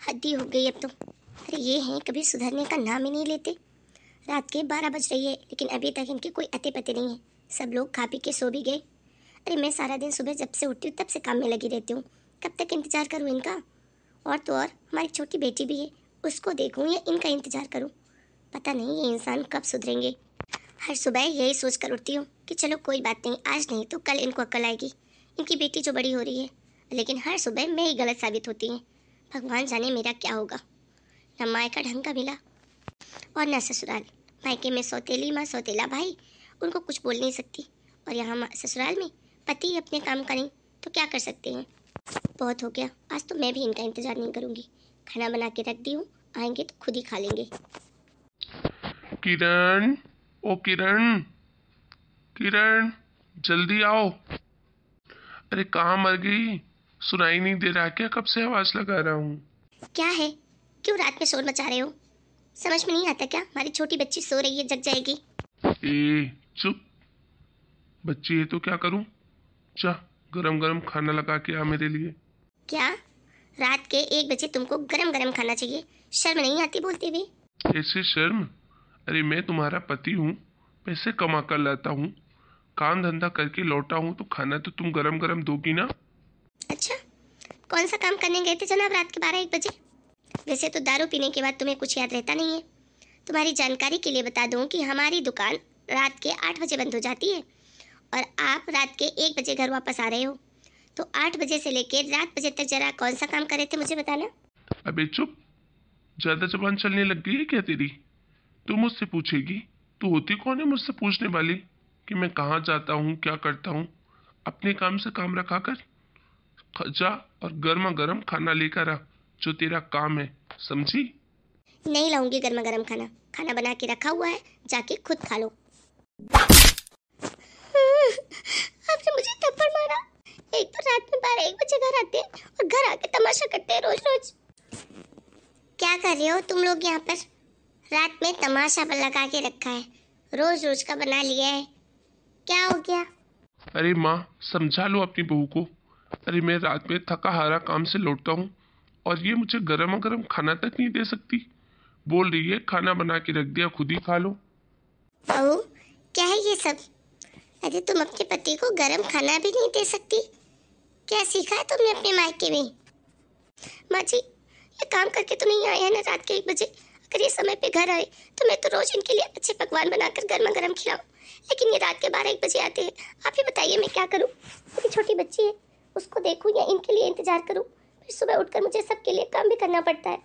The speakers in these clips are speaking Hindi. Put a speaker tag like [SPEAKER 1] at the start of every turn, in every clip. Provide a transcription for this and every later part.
[SPEAKER 1] हद ही हो गई अब तो। अरे ये हैं कभी सुधरने का नाम ही नहीं लेते। रात के 12 बज रही है लेकिन अभी तक इनके कोई अते पते नहीं है। सब लोग खा पी के सो भी गए। अरे मैं सारा दिन सुबह जब से उठती हूँ तब से काम में लगी रहती हूँ। कब तक इंतजार करूँ इनका। और तो और हमारी छोटी बेटी भी है, उसको देखूँ या इनका इंतजार करूँ। पता नहीं ये इंसान कब सुधरेंगे। हर सुबह यही सोच कर उठती हूँ कि चलो कोई बात नहीं, आज नहीं तो कल इनको अक्ल आएगी। इनकी बेटी जो बड़ी हो रही है, लेकिन हर सुबह मैं ही गलत साबित होती है। भगवान जाने मेरा क्या होगा। न माँ का ढंग का मिला और न ससुराल। मायके में सौतेली माँ सौतेला भाई, उनको कुछ बोल नहीं सकती। और यहाँ ससुराल में पति अपने काम का नहीं तो क्या कर सकते हैं। बहुत हो गया, आज तो मैं भी इनका इंतजार नहीं करूँगी। खाना बना के रख दी हूँ, आएंगे तो खुद ही खा लेंगे।
[SPEAKER 2] किरण, ओ किरण, किरण, जल्दी आओ। अरे कहाँ मर गई? सुनाई नहीं दे रहा क्या? कब से आवाज लगा रहा हूँ।
[SPEAKER 1] क्या है, क्यों रात में शोर मचा रहे हो? समझ में नहीं आता क्या? हमारी छोटी बच्ची सो रही है, जग जाएगी।
[SPEAKER 2] ए चुप, बच्ची है तो क्या करूँ? जा, गरम गरम खाना लगा के आ मेरे लिए।
[SPEAKER 1] क्या रात के 1 बजे तुमको गरम गरम खाना चाहिए? शर्म नहीं आती बोलते हुए?
[SPEAKER 2] ऐसे शर्म? अरे मैं तुम्हारा पति हूँ, पैसे कमा कर लाता हूँ, काम धंधा करके लौटा हूँ, तो खाना तो तुम गरम गरम दोगी ना।
[SPEAKER 1] अच्छा, कौन सा काम करने गए थे जनाब रात के 12-1 बजे? वैसे तो दारू पीने के बाद तुम्हें कुछ याद रहता नहीं है। तुम्हारी जानकारी के लिए बता दूं कि हमारी दुकान रात के 8 बजे बंद हो जाती है और आप रात के 1 बजे घर वापस आ रहे हो। तो 8 बजे से लेकर रात बजे तक जरा कौन सा काम कर रहे थे मुझे बताना।
[SPEAKER 2] अबे चुप, ज्यादा जबान चलने लग गई है क्या तेरी? तू मुझसे पूछेगी? तू होती कौन है मुझसे पूछने वाली कि मैं कहाँ जाता हूँ, क्या करता हूँ? अपने काम से काम रखा कर। जा और गर्मा गर्म खाना लेकर आ, जो तेरा काम है, समझी?
[SPEAKER 1] नहीं लाऊंगी गर्मा गर्म खाना, खाना बना के रखा हुआ है, जाके खुद खा लो। आपने मुझे थप्पड़ मारा। एक तो रात में 12-1 बजे घर आते हैं और घर आके तमाशा करते हैं रोज रोज। क्या कर रहे हो तुम लोग यहाँ पर? रात में तमाशा लगा के रखा है, रोज रोज का बना लिया है। क्या हो गया?
[SPEAKER 2] अरे माँ, समझा लो अपनी बहू को। अरे मैं रात में थका हारा काम से लौटता हूँ और ये मुझे गर्मा गर्म खाना तक नहीं दे सकती। बोल रही है खाना बना के रख दिया, खुद ही खा लो।
[SPEAKER 1] बहू, क्या है ये सब? अरे तुम अपने पति को गरम खाना भी नहीं दे सकती? क्या सीखा है तुमने अपने मायके में? माँ जी, ये काम करके तो नहीं आए हैं ना रात के 1 बजे। अगर ये समय पे घर आए तो मैं तो रोज इनके लिए अच्छे पकवान बनाकर गर्मा गर्म खिलाऊं, लेकिन ये रात के 12-1 बजे आते हैं। आप ही बताइए मैं क्या करूं? मेरी छोटी बच्ची है, उसको देखूं या इनके लिए इंतजार करूं? फिर सुबह उठकर मुझे सबके लिए काम भी करना पड़ता है।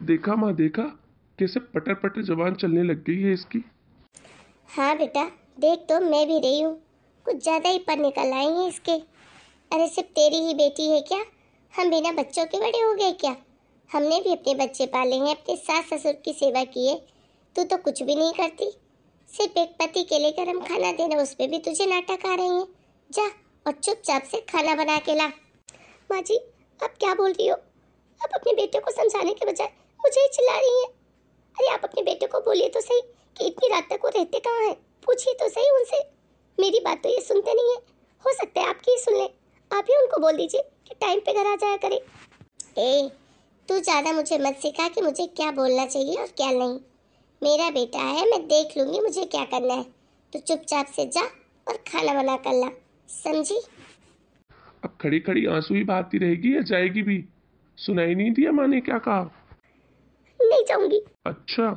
[SPEAKER 2] देखा माँ, देखा कैसे पटर पटर जबान चलने लग गई है इसकी।
[SPEAKER 1] हाँ बेटा, देख तो मैं भी रही हूँ, कुछ ज्यादा ही पर निकल आए हैं इसके। अरे सिर्फ तेरी ही बेटी है क्या? हम बिना बच्चों के बड़े हो गए क्या? हमने भी अपने बच्चे पाले हैं, अपने सास ससुर की सेवा की है। तू तो कुछ भी नहीं करती, सिर्फ एक पति के लिए गरम खाना देना, उस पर भी तुझे नाटक आ रहे हैं। जा और चुपचाप से खाना बना के ला। माँ जी, आप क्या बोल रही हो? आप अपने बेटे को समझाने के बजाय मुझे ही चिल्ला रही हैं। अरे आप अपने बेटे को बोलिए तो सही कि इतनी रात तक वो रहते कहाँ हैं, पूछिए तो सही उनसे। मेरी बात तो ये सुनते नहीं है, हो सकता है आपकी ही सुन ले। आप ही उनको बोल दीजिए कि टाइम पे घर आ जाया करे। ए, तू ज़्यादा मुझे मत सिखा कि मुझे क्या बोलना चाहिए और क्या नहीं। मेरा बेटा है, मैं देख लूंगी मुझे क्या करना है। तो चुपचाप से जा और खाना बना कर ला, समझी?
[SPEAKER 2] अब खड़ी खड़ी आंसू ही बहाती रहेगी या जाएगी भी? सुनाई नहीं दिया माँ ने क्या कहा?
[SPEAKER 1] नहीं जाऊंगी।
[SPEAKER 2] अच्छा,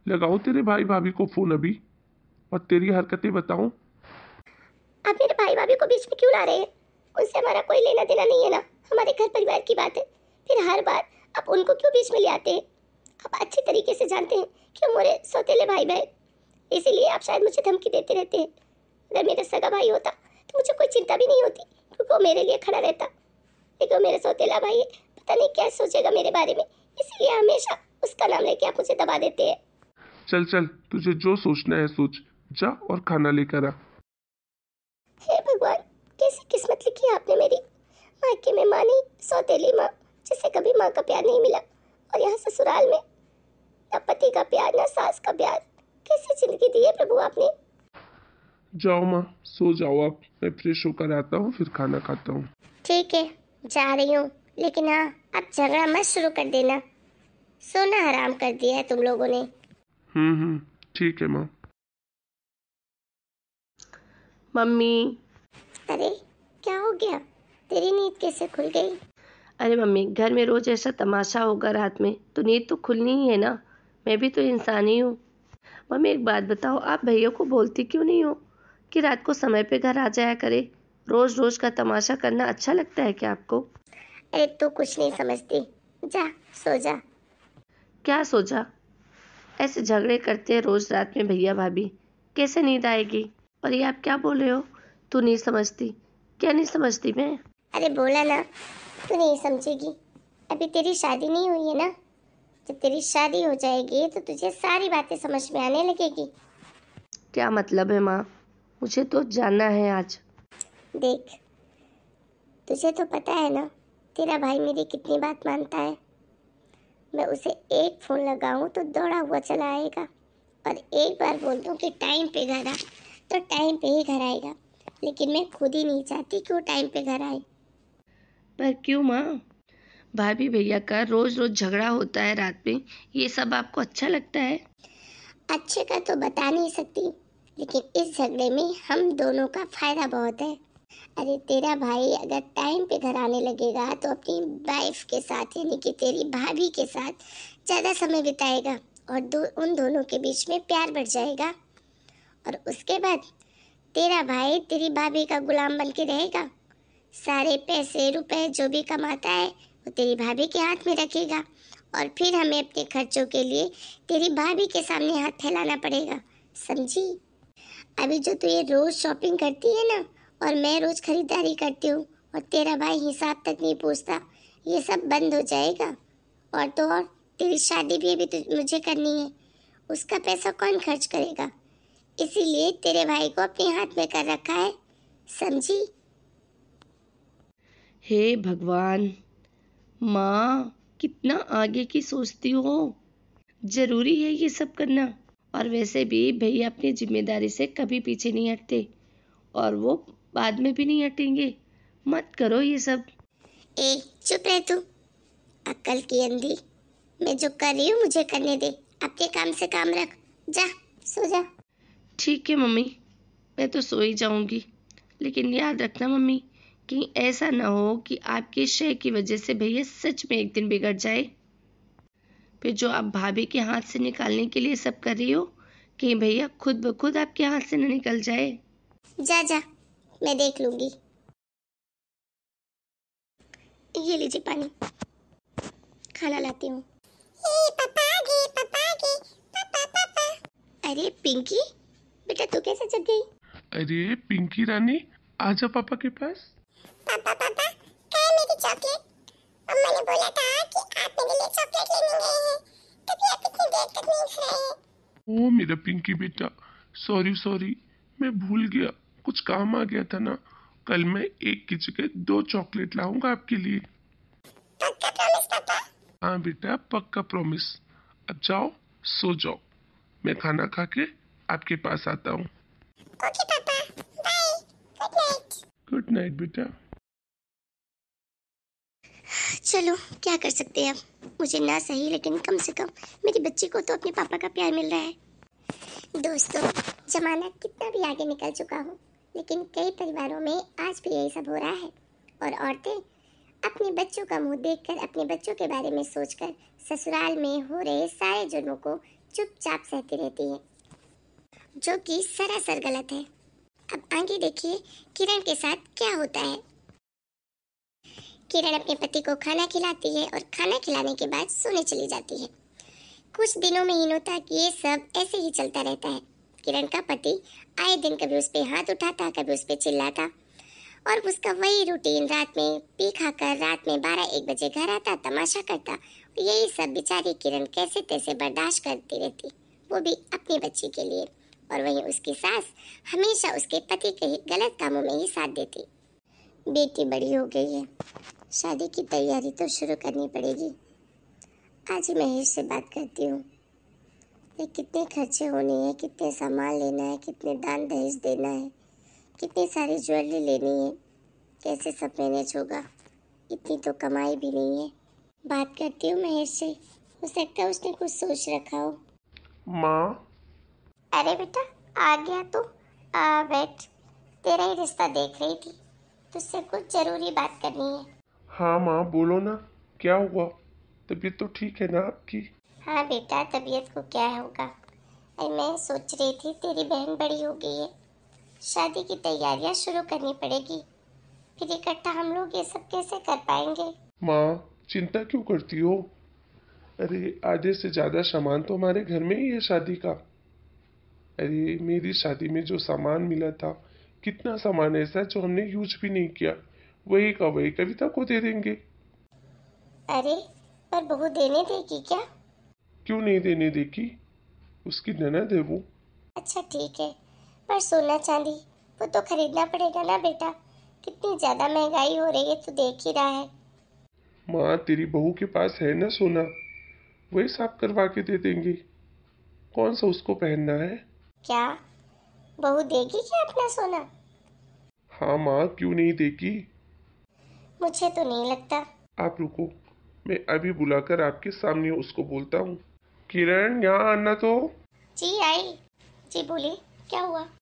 [SPEAKER 2] लगाओ तेरे भाई भाभी को फोन अभी और तेरी हरकतें बताऊं।
[SPEAKER 1] आप मेरे भाई भाभी को बीच में क्यों ला रहे हैं? उनसे हमारा कोई लेना देना नहीं है ना, हमारे घर परिवार की बात है। फिर हर बार आप उनको क्यों बीच में ले आते हैं? आप अच्छी तरीके से जानते हैं कि वो मेरे सौतेले भाई बहन, इसीलिए आप शायद मुझे धमकी देते रहते हैं। अगर मेरा सगा भाई होता तो मुझे कोई चिंता भी नहीं होती, क्योंकि वो मेरे लिए खड़ा रहता। लेकिन वो मेरा सौतेला भाई है, पता नहीं क्या सोचेगा मेरे बारे में, इसीलिए हमेशा उसका नाम लेके आप मुझे दबा देते हैं।
[SPEAKER 2] चल चल, तुझे जो सोचना है सोच, जा और खाना लेकर आ।
[SPEAKER 1] हे भगवान, कैसी किस्मत लिखी है आपने मेरी। मायके में माँ नहीं, सौतेली माँ, जिसे कभी माँ का प्यार नहीं मिला, और यहाँ ससुराल में ना पति का प्यार ना सास का प्यार। कैसी जिंदगी दी है प्रभु आपने।
[SPEAKER 2] जाओ माँ, सो जाओ आप, मैं फ्रेश होकर आता हूँ फिर खाना खाता हूँ।
[SPEAKER 1] ठीक है, जा रही हूँ, लेकिन हाँ, अब झगड़ा मत शुरू कर देना। सोना हराम कर दिया है तुम लोगों ने।
[SPEAKER 2] ठीक है माँ।
[SPEAKER 3] मम्मी।
[SPEAKER 1] अरे क्या हो गया? तेरी नींद कैसे खुल गई?
[SPEAKER 3] अरे मम्मी, घर में रोज ऐसा तमाशा होगा रात में तो नींद तो खुलनी ही है ना। मैं भी तो इंसान ही हूँ। मम्मी एक बात बताओ, आप भैया को बोलती क्यों नहीं हो कि रात को समय पे घर आ जाया करे? रोज रोज का तमाशा करना अच्छा लगता है क्या आपको?
[SPEAKER 1] अरे तू कुछ नहीं समझती, जा सो जा।
[SPEAKER 3] क्या सोचा? ऐसे झगड़े करते हैं रोज रात में भैया भाभी, कैसे नींद आएगी? और ये आप क्या बोल रहे हो? तू नहीं समझती? क्या नहीं समझती मैं?
[SPEAKER 1] अरे बोला ना, तू नहीं समझेगी। अभी तेरी शादी नहीं हुई है ना। जब तेरी शादी हो जाएगी तो तुझे सारी बातें समझ में आने लगेगी।
[SPEAKER 3] क्या मतलब है माँ? मुझे तो जानना है आज।
[SPEAKER 1] देख, तुझे तो पता है ना तेरा भाई मेरी कितनी बात मानता है। मैं उसे एक फोन लगाऊं तो दौड़ा हुआ चला आएगा, और एक बार बोल दूं कि टाइम पे घर आ तो टाइम पे ही घर आएगा। लेकिन मैं खुद ही नहीं चाहती कि वो टाइम पे घर आए।
[SPEAKER 3] पर क्यों माँ? भाभी भैया का रोज रोज झगड़ा होता है रात में, ये सब आपको अच्छा लगता है?
[SPEAKER 1] अच्छे का तो बता नहीं सकती, लेकिन इस झगड़े में हम दोनों का फायदा बहुत है। अरे तेरा भाई अगर टाइम पे घर आने लगेगा तो अपनी वाइफ के साथ यानी कि तेरी भाभी के साथ ज़्यादा समय बिताएगा, और उन दोनों के बीच में प्यार बढ़ जाएगा। और उसके बाद तेरा भाई तेरी भाभी का गुलाम बन के रहेगा। सारे पैसे रुपए जो भी कमाता है वो तेरी भाभी के हाथ में रखेगा, और फिर हमें अपने खर्चों के लिए तेरी भाभी के सामने हाथ फैलाना पड़ेगा। समझी? अभी जो तू ये रोज शॉपिंग करती है ना, और मैं रोज खरीदारी करती हूँ, और तेरा भाई हिसाब तक नहीं पूछता, ये सब बंद हो जाएगा। और तो और तेरी शादी भी अभी तो मुझे करनी है, उसका पैसा कौन खर्च करेगा? इसीलिए तेरे भाई को अपने हाथ में कर रखा है। समझी?
[SPEAKER 3] हे भगवान! माँ, कितना आगे की सोचती हो। जरूरी है ये सब करना? और वैसे भी भैया अपनी जिम्मेदारी से कभी पीछे नहीं हटते, और वो बाद में भी नहीं हटेंगे। मत करो ये सब।
[SPEAKER 1] ए चुप रह तू, अक्ल की अंधी। मैं जो कर रही हूँ मुझे करने दे, अपने काम से काम रख। जा सो जा।
[SPEAKER 3] ठीक है मम्मी, मैं तो सो ही जाऊंगी। लेकिन याद रखना मम्मी, कहीं ऐसा ना हो कि आपके शय की वजह से भैया सच में एक दिन बिगड़ जाए। फिर जो आप भाभी के हाथ से निकालने के लिए सब कर रही हो, कहीं भैया खुद ब खुद आपके हाथ से न निकल जाए।
[SPEAKER 1] जा जा, मैं देख लूंगी। ये लीजिए पानी, खाना लाती हूँ। पापा आ गए, पापा आ गए, पापा पापा। अरे पिंकी, बेटा तू कैसे जग गई?
[SPEAKER 2] अरे पिंकी रानी, आजा पापा के पास।
[SPEAKER 1] पापा पापा, कहाँ है मेरी चॉकलेट? अम्मा ने बोला था कि आप मेरे लिए चॉकलेट लेने गए हैं, तभी आप इतनी देर तक नहीं खाए।
[SPEAKER 2] ओ मेरा पिंकी बेटा, सॉरी सॉरी, मैं भूल गया, कुछ काम आ गया था ना। कल मैं एक की जगह 2 चॉकलेट लाऊंगा आपके लिए।
[SPEAKER 1] पक्का प्रॉमिस पापा?
[SPEAKER 2] हाँ बेटा, पक्का प्रॉमिस। अब जाओ, सो जाओ, मैं खाना खा के आपके पास आता हूँ।
[SPEAKER 1] ओके पापा, bye, good night.
[SPEAKER 2] Good night बेटा।
[SPEAKER 1] चलो क्या कर सकते हैं अब, मुझे ना सही लेकिन कम से कम मेरी बच्ची को तो अपने पापा का प्यार मिल रहा है। दोस्तों, जमाना कितना भी आगे निकल चुका हो, लेकिन कई परिवारों में आज भी यही सब हो रहा है। और औरतें अपने बच्चों का मुंह देखकर, अपने बच्चों के बारे में सोचकर ससुराल में हो रहे सारे जुर्मों को चुपचाप सहती रहती हैं, जो कि सरासर गलत है। अब आगे देखिए किरण के साथ क्या होता है। किरण अपने पति को खाना खिलाती है, और खाना खिलाने के बाद सोने चली जाती है। कुछ दिनों महीनों तक ये सब ऐसे ही चलता रहता है। किरण का पति आए दिन कभी उस पे हाथ उठाता, कभी उस पे चिल्लाता, और उसका वही रूटीन, रात में पी खाकर रात में 12-1 बजे घर आता, तमाशा करता। यही सब बेचारी किरण कैसे तैसे बर्दाश्त करती रहती, वो भी अपनी बच्ची के लिए। और वहीं उसकी सास हमेशा उसके पति के गलत कामों में ही साथ देती। बेटी बड़ी हो गई है, शादी की तैयारी तो शुरू करनी पड़ेगी। आज ही महेश से बात करती हूँ। ये कितने खर्चे होने हैं, कितने सामान लेना है, कितने दान दहेज देना है, कितनी सारी ज्वेलरी लेनी है, कैसे सब मैनेज होगा, इतनी तो कमाई भी नहीं है। बात करती हूँ महेश से, हो सकता है उसने कुछ सोच रखा हो।
[SPEAKER 2] माँ।
[SPEAKER 1] अरे बेटा, आ गया तू। बैठ, तेरा ही रिश्ता देख रही थी, तुझसे कुछ जरूरी बात करनी है।
[SPEAKER 2] हाँ माँ, बोलो ना, क्या हुआ? तबीयत तो ठीक है ना आपकी?
[SPEAKER 1] हाँ बेटा, तबीयत को क्या होगा। अरे मैं सोच रही थी तेरी बहन बड़ी हो गई है, शादी की तैयारियां शुरू करनी पड़ेगी, फिर इकट्ठा हम लोग ये सब कैसे कर पाएंगे।
[SPEAKER 2] माँ, चिंता क्यों करती हो? अरे आधे से ज्यादा सामान तो हमारे घर में ही है शादी का। अरे मेरी शादी में जो सामान मिला था, कितना सामान ऐसा है जो हमने यूज भी नहीं किया, वही का वही कविता को दे देंगे।
[SPEAKER 1] अरे पर बहू देने देगी क्या?
[SPEAKER 2] क्यों नहीं देने देगी? उसकी ननद है वो।
[SPEAKER 1] अच्छा ठीक है, पर सोना चांदी वो तो खरीदना पड़ेगा ना बेटा, कितनी ज्यादा महंगाई हो रही है, तू देख ही रहा है।
[SPEAKER 2] माँ, तेरी बहू के पास है ना सोना, वही साफ करवा के दे देंगे। कौन सा उसको पहनना है?
[SPEAKER 1] क्या बहू देगी क्या अपना सोना?
[SPEAKER 2] हाँ माँ, क्यों नहीं देगी?
[SPEAKER 1] मुझे तो नहीं लगता।
[SPEAKER 2] आप रुको, मैं अभी बुलाकर आपके सामने उसको बोलता हूँ। किरण, यहाँ आना तो।
[SPEAKER 1] जी आई। जी बोली, क्या हुआ?